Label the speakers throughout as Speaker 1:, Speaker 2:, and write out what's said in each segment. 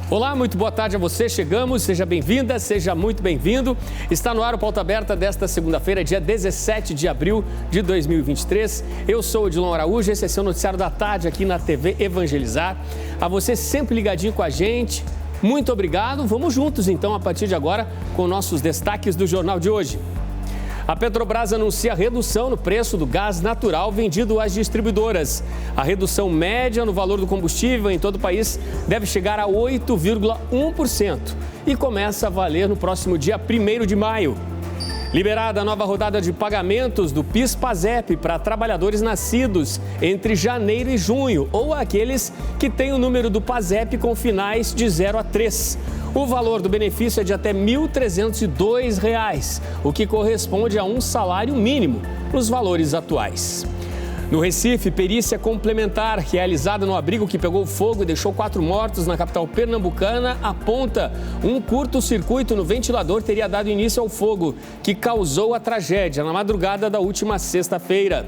Speaker 1: Olá, muito boa tarde a você. Chegamos, seja bem-vinda, seja muito bem-vindo. Está no ar o Pauta Aberta desta segunda-feira, dia 17 de abril de 2023. Eu sou o Odilon Araújo, esse é seu noticiário da tarde aqui na TV Evangelizar. A você sempre ligadinho com a gente, muito obrigado. Vamos juntos então, a partir de agora, com nossos destaques do jornal de hoje. A Petrobras anuncia redução no preço do gás natural vendido às distribuidoras. A redução média no valor do combustível em todo o país deve chegar a 8,1% e começa a valer no próximo dia 1º de maio. Liberada a nova rodada de pagamentos do PIS/PASEP para trabalhadores nascidos entre janeiro e junho ou aqueles que têm o número do PASEP com finais de 0 a 3. O valor do benefício é de até R$ 1.302, o que corresponde a um salário mínimo nos valores atuais. No Recife, perícia complementar realizada no abrigo que pegou fogo e deixou 4 mortos na capital pernambucana aponta um curto-circuito no ventilador teria dado início ao fogo, que causou a tragédia na madrugada da última sexta-feira.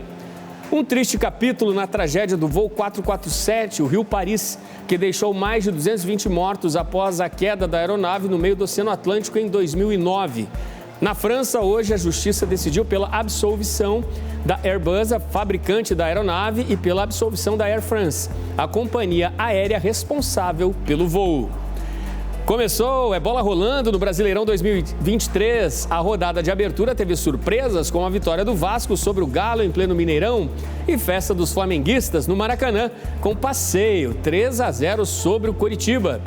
Speaker 1: Um triste capítulo na tragédia do voo 447, o Rio-Paris, que deixou mais de 220 mortos após a queda da aeronave no meio do Oceano Atlântico em 2009. Na França, hoje, a justiça decidiu pela absolvição da Airbus, a fabricante da aeronave, e pela absolvição da Air France, a companhia aérea responsável pelo voo. Começou, é bola rolando no Brasileirão 2023. A rodada de abertura teve surpresas com a vitória do Vasco sobre o Galo em pleno Mineirão e festa dos flamenguistas no Maracanã com passeio 3-0 sobre o Coritiba.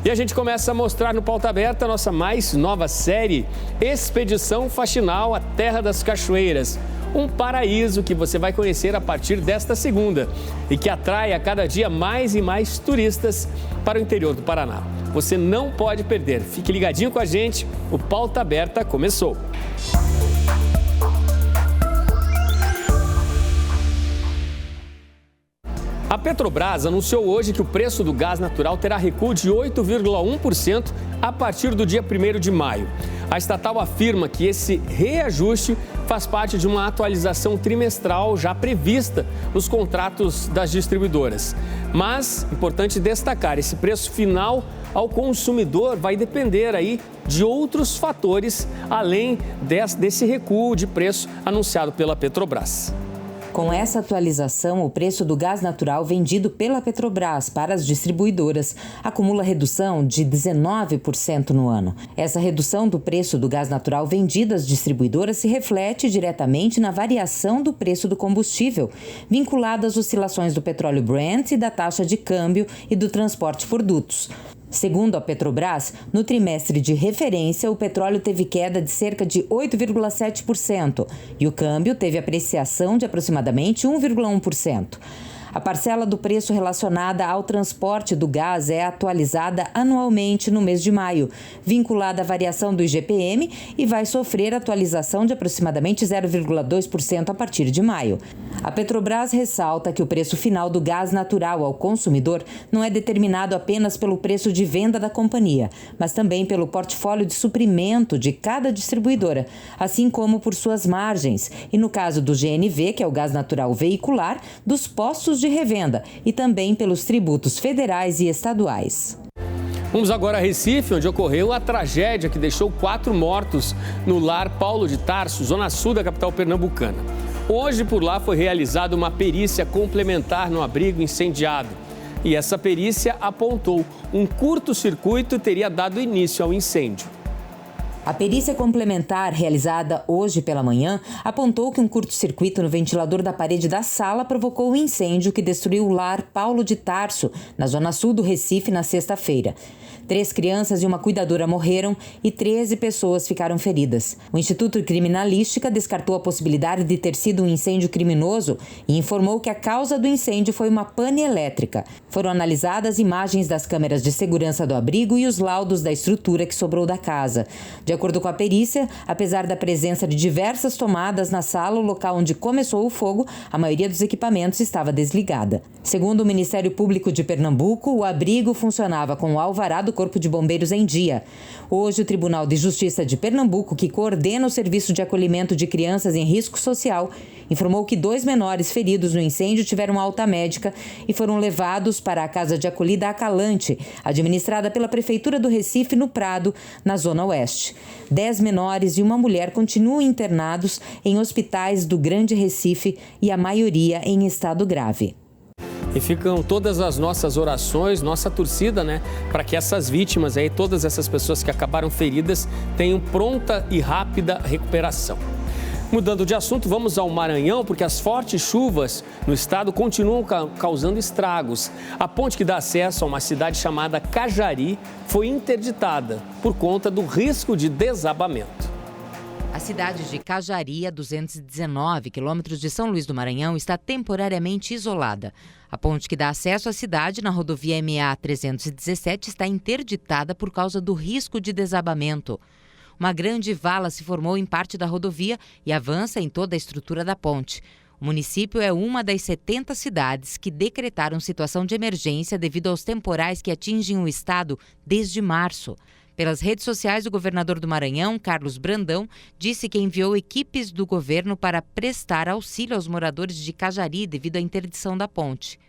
Speaker 1: E a gente começa a mostrar no Pauta Aberta a nossa mais nova série, Expedição Faxinal, a Terra das Cachoeiras. Um paraíso que você vai conhecer a partir desta segunda e que atrai a cada dia mais e mais turistas para o interior do Paraná. Você não pode perder. Fique ligadinho com a gente, o Pauta Aberta começou. A Petrobras anunciou hoje que o preço do gás natural terá recuo de 8,1% a partir do dia 1º de maio. A estatal afirma que esse reajuste faz parte de uma atualização trimestral já prevista nos contratos das distribuidoras. Mas, importante destacar, esse preço final ao consumidor vai depender aí de outros fatores, além desse recuo de preço anunciado pela Petrobras.
Speaker 2: Com essa atualização, o preço do gás natural vendido pela Petrobras para as distribuidoras acumula redução de 19% no ano. Essa redução do preço do gás natural vendido às distribuidoras se reflete diretamente na variação do preço do combustível, vinculado às oscilações do petróleo Brent e da taxa de câmbio e do transporte por dutos. Segundo a Petrobras, no trimestre de referência, o petróleo teve queda de cerca de 8,7% e o câmbio teve apreciação de aproximadamente 1,1%. A parcela do preço relacionada ao transporte do gás é atualizada anualmente no mês de maio, vinculada à variação do IGPM e vai sofrer atualização de aproximadamente 0,2% a partir de maio. A Petrobras ressalta que o preço final do gás natural ao consumidor não é determinado apenas pelo preço de venda da companhia, mas também pelo portfólio de suprimento de cada distribuidora, assim como por suas margens, e no caso do GNV, que é o gás natural veicular, dos postos de revenda e também pelos tributos federais e estaduais.
Speaker 1: Vamos agora a Recife, onde ocorreu a tragédia que deixou 4 mortos no lar Paulo de Tarso, zona sul da capital pernambucana. Hoje, por lá, foi realizada uma perícia complementar no abrigo incendiado. E essa perícia apontou um curto-circuito teria dado início ao incêndio.
Speaker 2: A perícia complementar, realizada hoje pela manhã, apontou que um curto-circuito no ventilador da parede da sala provocou um incêndio que destruiu o lar Paulo de Tarso, na zona sul do Recife, na sexta-feira. 3 crianças e uma cuidadora morreram e 13 pessoas ficaram feridas. O Instituto de Criminalística descartou a possibilidade de ter sido um incêndio criminoso e informou que a causa do incêndio foi uma pane elétrica. Foram analisadas imagens das câmeras de segurança do abrigo e os laudos da estrutura que sobrou da casa. De acordo com a perícia, apesar da presença de diversas tomadas na sala, o local onde começou o fogo, a maioria dos equipamentos estava desligada. Segundo o Ministério Público de Pernambuco, o abrigo funcionava com o alvará do Corpo de Bombeiros em dia. Hoje, o Tribunal de Justiça de Pernambuco, que coordena o serviço de acolhimento de crianças em risco social, informou que 2 menores feridos no incêndio tiveram alta médica e foram levados para a Casa de Acolhida Acalante, administrada pela Prefeitura do Recife, no Prado, na Zona Oeste. 10 menores e uma mulher continuam internados em hospitais do Grande Recife e a maioria em estado grave.
Speaker 1: E ficam todas as nossas orações, nossa torcida, para que essas vítimas aí, todas essas pessoas que acabaram feridas, tenham pronta e rápida recuperação. Mudando de assunto, vamos ao Maranhão, porque as fortes chuvas no estado continuam causando estragos. A ponte que dá acesso a uma cidade chamada Cajari foi interditada por conta do risco de desabamento.
Speaker 2: A cidade de Cajari, a 219 quilômetros de São Luís do Maranhão, está temporariamente isolada. A ponte que dá acesso à cidade na rodovia MA 317 está interditada por causa do risco de desabamento. Uma grande vala se formou em parte da rodovia e avança em toda a estrutura da ponte. O município é uma das 70 cidades que decretaram situação de emergência devido aos temporais que atingem o estado desde março. Pelas redes sociais, o governador do Maranhão, Carlos Brandão, disse que enviou equipes do governo para prestar auxílio aos moradores de Cajari devido à interdição da ponte.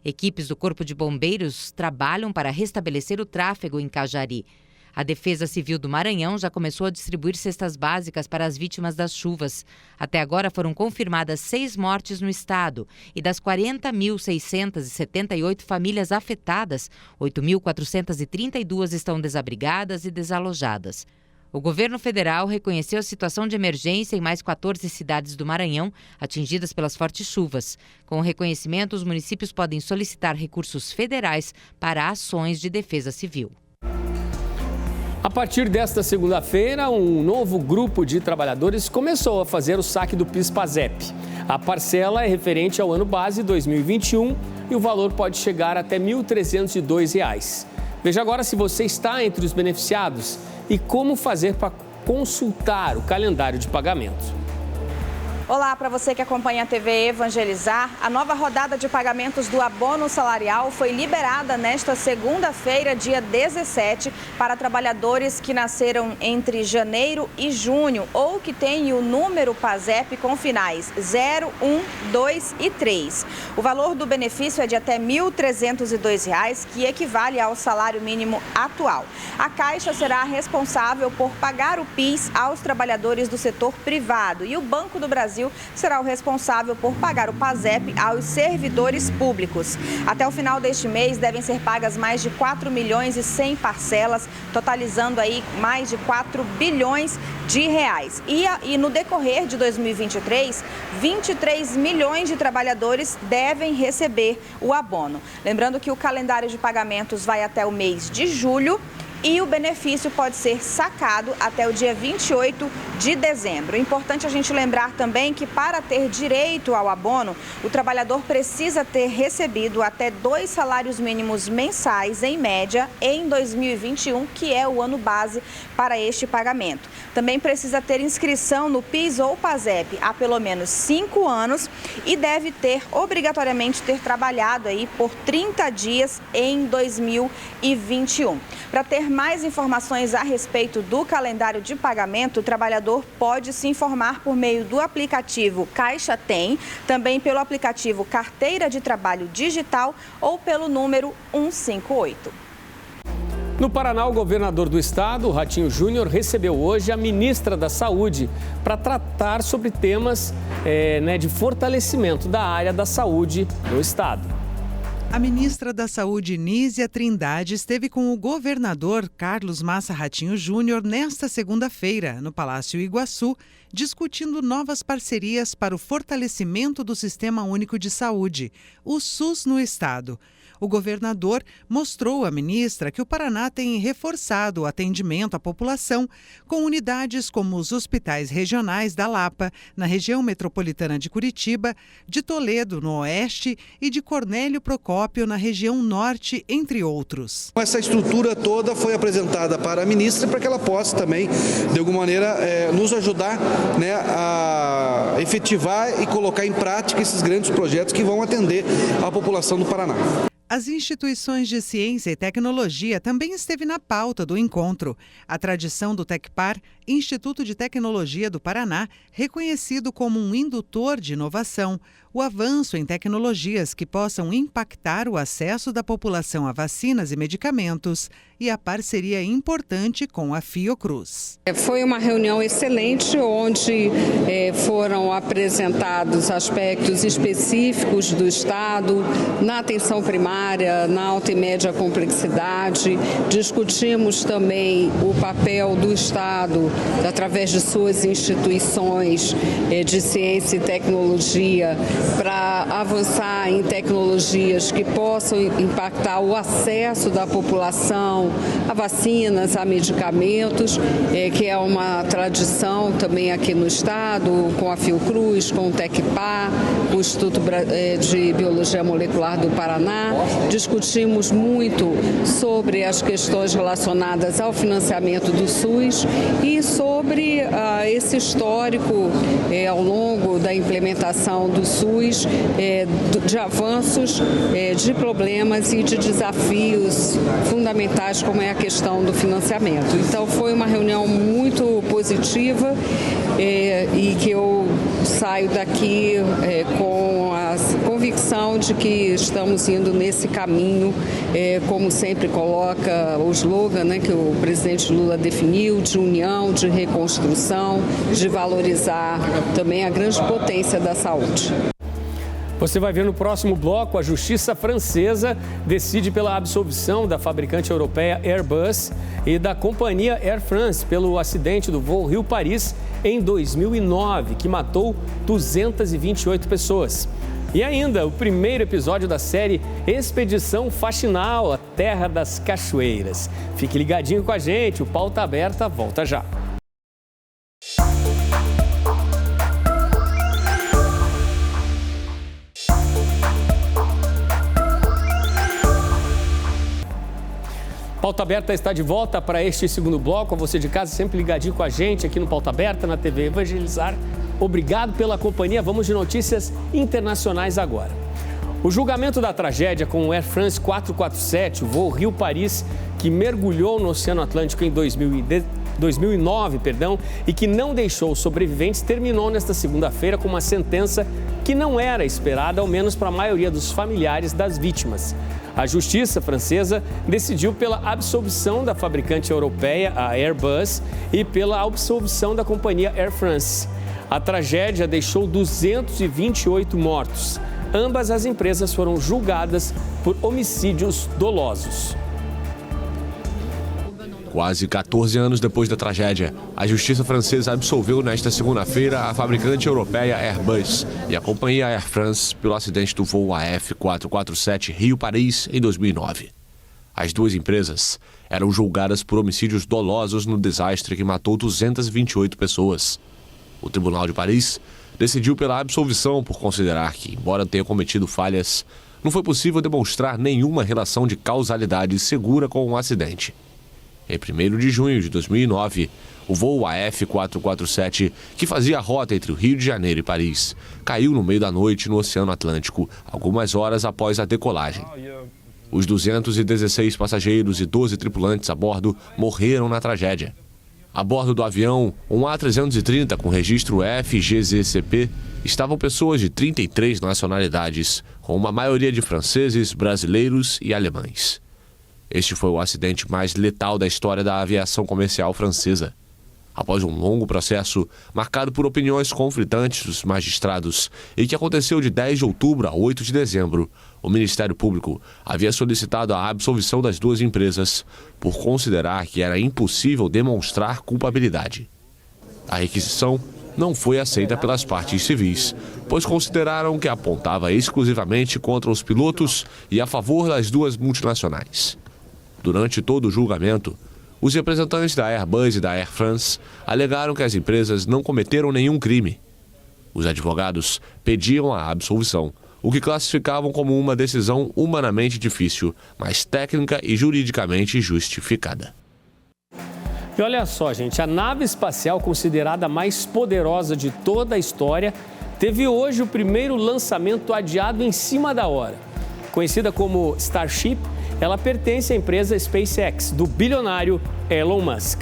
Speaker 2: Equipes do Corpo de Bombeiros trabalham para restabelecer o tráfego em Cajari. A Defesa Civil do Maranhão já começou a distribuir cestas básicas para as vítimas das chuvas. Até agora foram confirmadas 6 mortes no estado e das 40.678 famílias afetadas, 8.432 estão desabrigadas e desalojadas. O governo federal reconheceu a situação de emergência em mais 14 cidades do Maranhão, atingidas pelas fortes chuvas. Com o reconhecimento, os municípios podem solicitar recursos federais para ações de defesa civil.
Speaker 1: A partir desta segunda-feira, um novo grupo de trabalhadores começou a fazer o saque do PIS/PASEP. A parcela é referente ao ano base 2021 e o valor pode chegar até R$ 1.302. Veja agora se você está entre os beneficiados e como fazer para consultar o calendário de pagamento.
Speaker 3: Olá, para você que acompanha a TV Evangelizar, a nova rodada de pagamentos do abono salarial foi liberada nesta segunda-feira, dia 17, para trabalhadores que nasceram entre janeiro e junho ou que têm o número PASEP com finais 0, 1, 2 e 3. O valor do benefício é de até R$ 1.302, que equivale ao salário mínimo atual. A Caixa será responsável por pagar o PIS aos trabalhadores do setor privado e o Banco do Brasil será o responsável por pagar o PASEP aos servidores públicos. Até o final deste mês devem ser pagas mais de 4 milhões e 100 parcelas, totalizando aí mais de 4 bilhões de reais. E no decorrer de 2023, 23 milhões de trabalhadores devem receber o abono. Lembrando que o calendário de pagamentos vai até o mês de julho. E o benefício pode ser sacado até o dia 28 de dezembro. É importante a gente lembrar também que para ter direito ao abono, o trabalhador precisa ter recebido até 2 salários mínimos mensais, em média, em 2021, que é o ano base para este pagamento. Também precisa ter inscrição no PIS ou PASEP há pelo menos 5 anos e deve obrigatoriamente ter trabalhado aí por 30 dias em 2021. Para ter mais informações a respeito do calendário de pagamento, o trabalhador pode se informar por meio do aplicativo Caixa Tem, também pelo aplicativo Carteira de Trabalho Digital ou pelo número 158.
Speaker 1: No Paraná, o governador do estado, Ratinho Júnior, recebeu hoje a ministra da Saúde para tratar sobre temas de fortalecimento da área da saúde no estado.
Speaker 4: A ministra da Saúde, Nízia Trindade, esteve com o governador Carlos Massa Ratinho Júnior nesta segunda-feira, no Palácio Iguaçu, discutindo novas parcerias para o fortalecimento do Sistema Único de Saúde, o SUS, no estado. O governador mostrou à ministra que o Paraná tem reforçado o atendimento à população com unidades como os hospitais regionais da Lapa, na região metropolitana de Curitiba, de Toledo, no oeste, e de Cornélio Procópio, na região norte, entre outros.
Speaker 5: Essa estrutura toda foi apresentada para a ministra para que ela possa também, de alguma maneira, nos ajudar a efetivar e colocar em prática esses grandes projetos que vão atender a população do Paraná.
Speaker 4: As instituições de ciência e tecnologia também esteve na pauta do encontro. A tradição do Tecpar, Instituto de Tecnologia do Paraná, reconhecido como um indutor de inovação, o avanço em tecnologias que possam impactar o acesso da população a vacinas e medicamentos e a parceria importante com a Fiocruz.
Speaker 6: Foi uma reunião excelente onde foram apresentados aspectos específicos do Estado na atenção primária, na alta e média complexidade. Discutimos também o papel do Estado através de suas instituições de ciência e tecnologia para avançar em tecnologias que possam impactar o acesso da população a vacinas, a medicamentos, que é uma tradição também aqui no Estado, com a Fiocruz, com o Tecpar, o Instituto de Biologia Molecular do Paraná. Discutimos muito sobre as questões relacionadas ao financiamento do SUS e sobre esse histórico ao longo da implementação do SUS, de avanços, de problemas e de desafios fundamentais, como é a questão do financiamento. Então, foi uma reunião muito positiva e que eu saio daqui com a convicção de que estamos indo nesse caminho, como sempre coloca o slogan, que o presidente Lula definiu, de união, de reconstrução, de valorizar também a grande potência da saúde.
Speaker 1: Você vai ver no próximo bloco, a justiça francesa decide pela absolvição da fabricante europeia Airbus e da companhia Air France pelo acidente do voo Rio-Paris em 2009, que matou 228 pessoas. E ainda o primeiro episódio da série Expedição Faxinal, a Terra das Cachoeiras. Fique ligadinho com a gente, o Pauta Aberta volta já. Pauta Aberta está de volta para este segundo bloco. Você de casa sempre ligadinho com a gente aqui no Pauta Aberta, na TV Evangelizar. Obrigado pela companhia. Vamos de notícias internacionais agora. O julgamento da tragédia com o Air France 447, o voo Rio-Paris, que mergulhou no Oceano Atlântico em 2009, e que não deixou sobreviventes, terminou nesta segunda-feira com uma sentença que não era esperada, ao menos para a maioria dos familiares das vítimas. A justiça francesa decidiu pela absolvição da fabricante europeia, a Airbus, e pela absolvição da companhia Air France. A tragédia deixou 228 mortos. Ambas as empresas foram julgadas por homicídios dolosos.
Speaker 7: Quase 14 anos depois da tragédia, a justiça francesa absolveu nesta segunda-feira a fabricante europeia Airbus e a companhia Air France pelo acidente do voo AF447 Rio-Paris em 2009. As duas empresas eram julgadas por homicídios dolosos no desastre que matou 228 pessoas. O Tribunal de Paris decidiu pela absolvição por considerar que, embora tenha cometido falhas, não foi possível demonstrar nenhuma relação de causalidade segura com o acidente. Em 1º de junho de 2009, o voo AF447, que fazia a rota entre o Rio de Janeiro e Paris, caiu no meio da noite no Oceano Atlântico, algumas horas após a decolagem. Os 216 passageiros e 12 tripulantes a bordo morreram na tragédia. A bordo do avião, um A330 com registro FGZCP, estavam pessoas de 33 nacionalidades, com uma maioria de franceses, brasileiros e alemães. Este foi o acidente mais letal da história da aviação comercial francesa. Após um longo processo, marcado por opiniões conflitantes dos magistrados e que aconteceu de 10 de outubro a 8 de dezembro, o Ministério Público havia solicitado a absolvição das duas empresas por considerar que era impossível demonstrar culpabilidade. A requisição não foi aceita pelas partes civis, pois consideraram que apontava exclusivamente contra os pilotos e a favor das duas multinacionais. Durante todo o julgamento, os representantes da Airbus e da Air France alegaram que as empresas não cometeram nenhum crime. Os advogados pediam a absolvição, o que classificavam como uma decisão humanamente difícil, mas técnica e juridicamente justificada.
Speaker 1: E olha só, gente, a nave espacial considerada a mais poderosa de toda a história teve hoje o primeiro lançamento adiado em cima da hora. Conhecida como Starship, ela pertence à empresa SpaceX, do bilionário Elon Musk.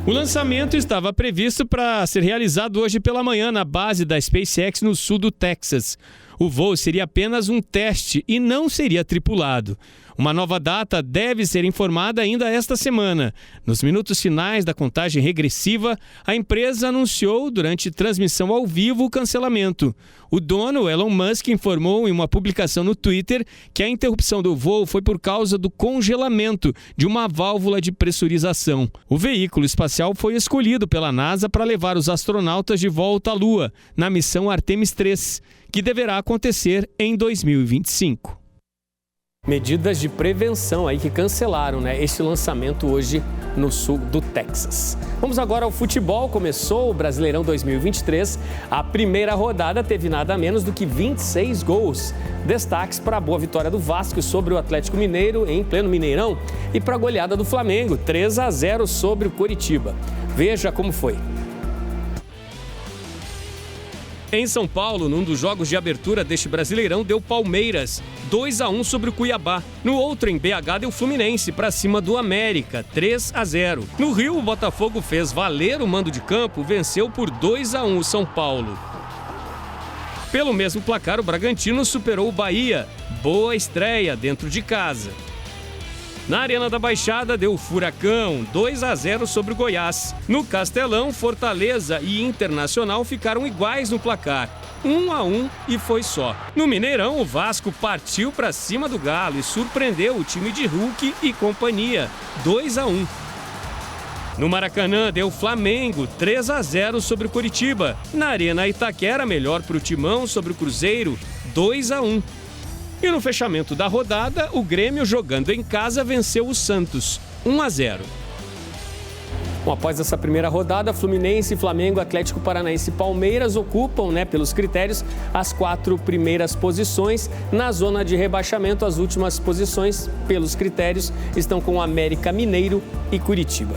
Speaker 1: O lançamento estava previsto para ser realizado hoje pela manhã na base da SpaceX no sul do Texas. O voo seria apenas um teste e não seria tripulado. Uma nova data deve ser informada ainda esta semana. Nos minutos finais da contagem regressiva, a empresa anunciou durante transmissão ao vivo o cancelamento. O dono, Elon Musk, informou em uma publicação no Twitter que a interrupção do voo foi por causa do congelamento de uma válvula de pressurização. O veículo espacial foi escolhido pela NASA para levar os astronautas de volta à Lua, na missão Artemis 3, que deverá acontecer em 2025. Medidas de prevenção aí que cancelaram, esse lançamento hoje no sul do Texas. Vamos agora ao futebol. Começou o Brasileirão 2023. A primeira rodada teve nada menos do que 26 gols. Destaques para a boa vitória do Vasco sobre o Atlético Mineiro em pleno Mineirão e para a goleada do Flamengo, 3-0 sobre o Coritiba. Veja como foi. Em São Paulo, num dos jogos de abertura deste Brasileirão, deu Palmeiras, 2-1 sobre o Cuiabá. No outro, em BH, deu Fluminense para cima do América, 3-0. No Rio, o Botafogo fez valer o mando de campo, venceu por 2-1 o São Paulo. Pelo mesmo placar, o Bragantino superou o Bahia. Boa estreia dentro de casa. Na Arena da Baixada, deu Furacão, 2-0 sobre o Goiás. No Castelão, Fortaleza e Internacional ficaram iguais no placar, 1-1 e foi só. No Mineirão, o Vasco partiu para cima do Galo e surpreendeu o time de Hulk e companhia, 2-1. No Maracanã, deu Flamengo, 3-0 sobre o Coritiba. Na Arena Itaquera, melhor para o Timão sobre o Cruzeiro, 2-1. E no fechamento da rodada, o Grêmio, jogando em casa, venceu o Santos, 1-0. Bom, após essa primeira rodada, Fluminense, Flamengo, Atlético Paranaense e Palmeiras ocupam, pelos critérios, as 4 primeiras posições. Na zona de rebaixamento, as últimas posições, pelos critérios, estão com América Mineiro e Curitiba.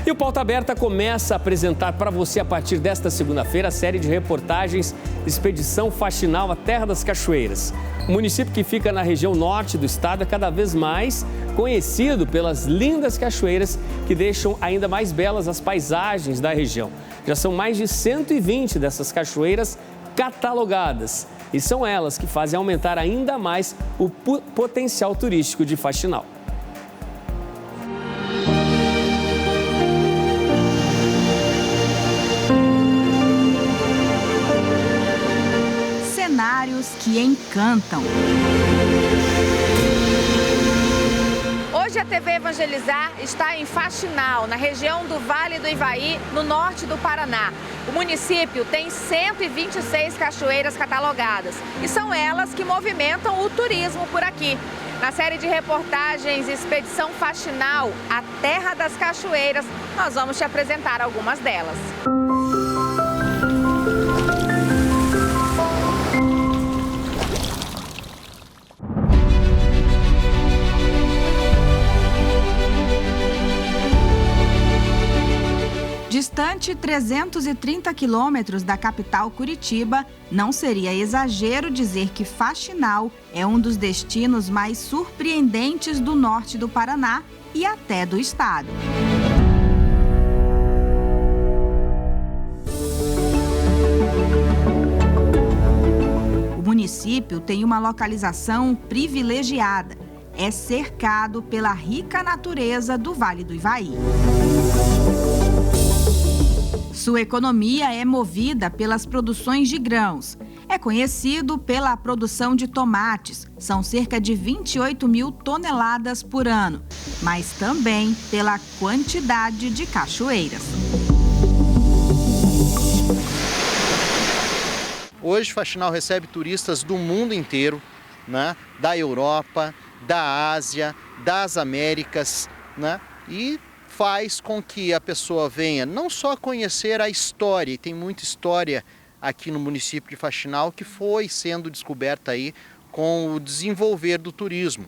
Speaker 1: E o Pauta Aberta começa a apresentar para você, a partir desta segunda-feira, a série de reportagens Expedição Faxinal à Terra das Cachoeiras. O município que fica na região norte do estado é cada vez mais conhecido pelas lindas cachoeiras que deixam ainda mais belas as paisagens da região. Já são mais de 120 dessas cachoeiras catalogadas e são elas que fazem aumentar ainda mais o potencial turístico de Faxinal.
Speaker 3: Cenários que encantam. Hoje a TV Evangelizar está em Faxinal, na região do Vale do Ivaí, no norte do Paraná. O município tem 126 cachoeiras catalogadas e são elas que movimentam o turismo por aqui. Na série de reportagens Expedição Faxinal, a Terra das Cachoeiras, nós vamos te apresentar algumas delas. Distante 330 quilômetros da capital Curitiba, não seria exagero dizer que Faxinal é um dos destinos mais surpreendentes do norte do Paraná e até do estado. O município tem uma localização privilegiada. É cercado pela rica natureza do Vale do Ivaí. Sua economia é movida pelas produções de grãos. É conhecido pela produção de tomates, são cerca de 28 mil toneladas por ano, mas também pela quantidade de cachoeiras.
Speaker 8: Hoje, Faxinal recebe turistas do mundo inteiro, da Europa, da Ásia, das Américas, e faz com que a pessoa venha não só conhecer a história, e tem muita história aqui no município de Faxinal que foi sendo descoberta aí com o desenvolver do turismo,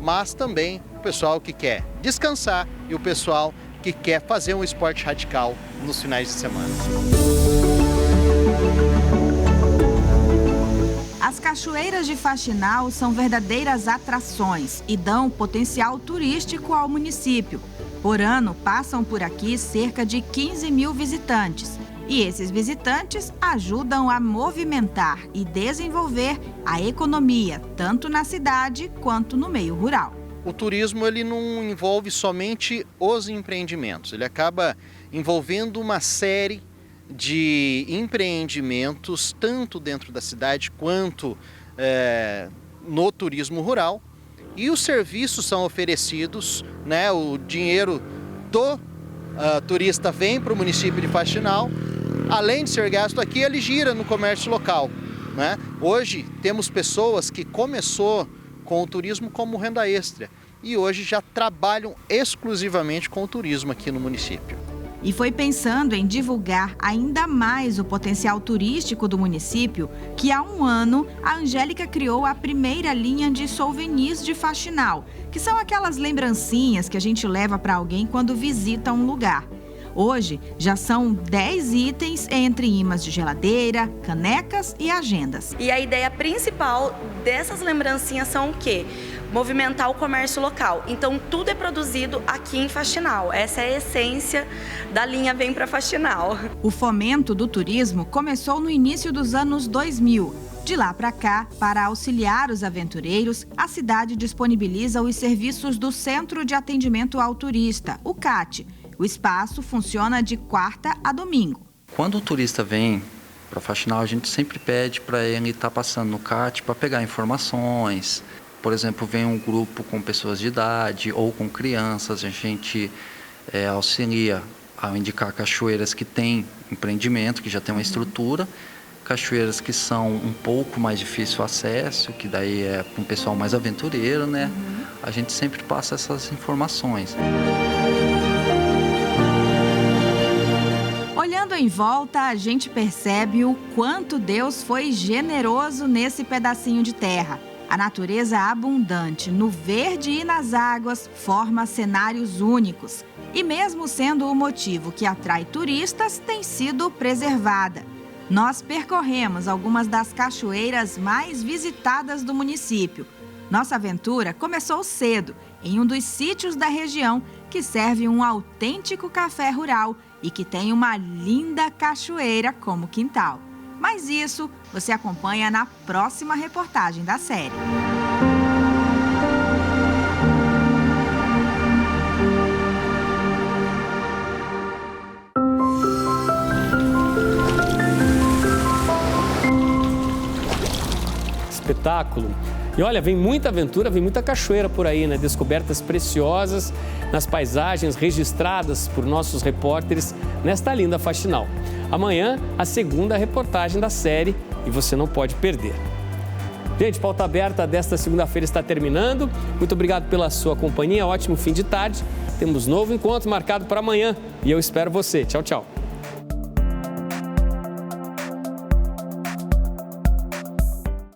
Speaker 8: mas também o pessoal que quer descansar e o pessoal que quer fazer um esporte radical nos finais de semana.
Speaker 3: As As cachoeiras de Faxinal são verdadeiras atrações e dão potencial turístico ao município. Por ano, passam por aqui cerca de 15 mil visitantes. E esses visitantes ajudam a movimentar e desenvolver a economia, tanto na cidade quanto no meio rural.
Speaker 8: O turismo ele não envolve somente os empreendimentos, ele acaba envolvendo uma série de empreendimentos, tanto dentro da cidade quanto no turismo rural. E os serviços são oferecidos, né? O dinheiro do turista vem para o município de Faxinal. Além de ser gasto aqui, ele gira no comércio local, né? Hoje temos pessoas que começou com o turismo como renda extra e hoje já trabalham exclusivamente com o turismo aqui no município.
Speaker 3: E foi pensando em divulgar ainda mais o potencial turístico do município que há um ano a Angélica criou a primeira linha de souvenirs de Faxinal, que são aquelas lembrancinhas que a gente leva para alguém quando visita um lugar. Hoje, já são 10 itens entre imãs de geladeira, canecas e agendas.
Speaker 9: E a ideia principal dessas lembrancinhas são o quê? Movimentar o comércio local. Então, tudo é produzido aqui em Faxinal. Essa é a essência da linha Vem Pra Faxinal.
Speaker 3: O fomento do turismo começou no início dos anos 2000. De lá para cá, para auxiliar os aventureiros, a cidade disponibiliza os serviços do Centro de Atendimento ao Turista, o CAT. O espaço funciona de quarta a domingo.
Speaker 10: Quando o turista vem para Faxinal, a gente sempre pede para ele estar passando no CAT para pegar informações. Por exemplo, vem um grupo com pessoas de idade ou com crianças, a gente auxilia a indicar cachoeiras que têm empreendimento, que já tem uma estrutura, cachoeiras que são um pouco mais difícil acesso, que daí é para um pessoal mais aventureiro, né? A gente sempre passa essas informações.
Speaker 3: Olhando em volta, a gente percebe o quanto Deus foi generoso nesse pedacinho de terra. A natureza abundante, no verde e nas águas, forma cenários únicos. E mesmo sendo o motivo que atrai turistas, tem sido preservada. Nós percorremos algumas das cachoeiras mais visitadas do município. Nossa aventura começou cedo, em um dos sítios da região que serve um autêntico café rural e que tem uma linda cachoeira como quintal. Mas isso você acompanha na próxima reportagem da série.
Speaker 1: Espetáculo. E olha, vem muita aventura, vem muita cachoeira por aí, né? Descobertas preciosas nas paisagens registradas por nossos repórteres nesta linda Faxinal. Amanhã, a segunda reportagem da série e você não pode perder. Gente, Pauta Aberta desta segunda-feira está terminando. Muito obrigado pela sua companhia, ótimo fim de tarde. Temos novo encontro marcado para amanhã e eu espero você. Tchau, tchau.